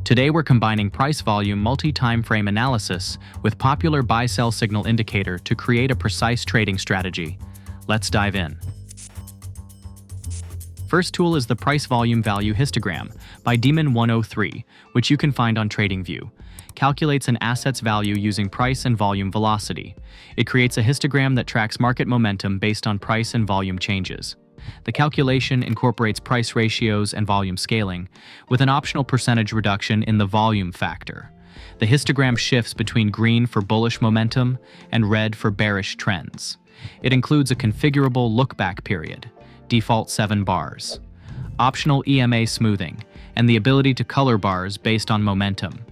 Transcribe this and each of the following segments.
Today we're combining price volume multi-timeframe analysis with popular buy-sell signal indicator to create a precise trading strategy. Let's dive in. First tool is the Price Volume Value Histogram by Demon103, which you can find on TradingView. Calculates an asset's value using price and volume velocity. It creates a histogram that tracks market momentum based on price and volume changes. The calculation incorporates price ratios and volume scaling, with an optional percentage reduction in the volume factor. The histogram shifts between green for bullish momentum and red for bearish trends. It includes a configurable look-back period, default 7 bars, optional EMA smoothing, and the ability to color bars based on momentum.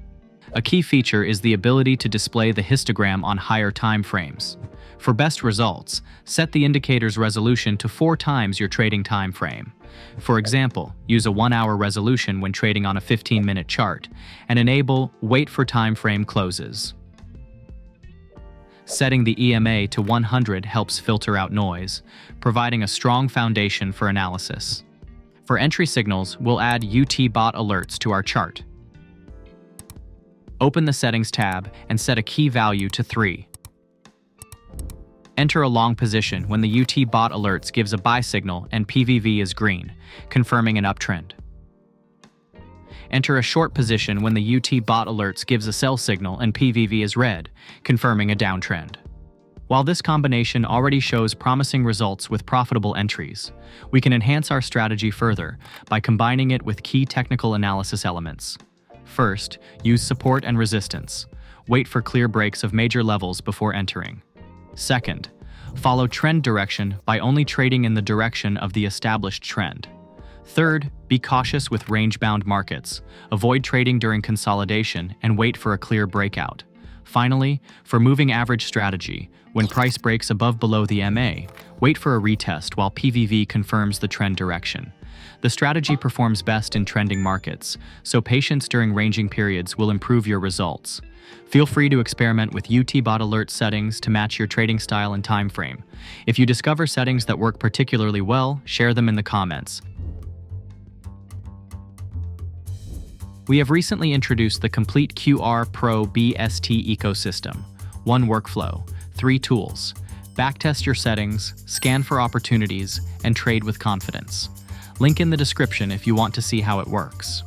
A key feature is the ability to display the histogram on higher time frames. For best results, set the indicator's resolution to 4 times your trading time frame. For example, use a 1-hour resolution when trading on a 15-minute chart, and enable Wait for time frame closes. Setting the EMA to 100 helps filter out noise, providing a strong foundation for analysis. For entry signals, we'll add UT bot alerts to our chart. Open the Settings tab and set a key value to 3. Enter a long position when the UT bot alerts gives a buy signal and PVV is green, confirming an uptrend. Enter a short position when the UT bot alerts gives a sell signal and PVV is red, confirming a downtrend. While this combination already shows promising results with profitable entries, we can enhance our strategy further by combining it with key technical analysis elements. First, use support and resistance. Wait for clear breaks of major levels before entering. Second, follow trend direction by only trading in the direction of the established trend. Third, be cautious with range-bound markets. Avoid trading during consolidation and wait for a clear breakout. Finally, for moving average strategy, when price breaks above/below the MA, wait for a retest while PVV confirms the trend direction. The strategy performs best in trending markets, so patience during ranging periods will improve your results. Feel free to experiment with UT bot alert settings to match your trading style and time frame. If you discover settings that work particularly well, share them in the comments. We have recently introduced the complete QR Pro BST ecosystem. 1 workflow, 3 tools. Backtest your settings, scan for opportunities, and trade with confidence. Link in the description if you want to see how it works.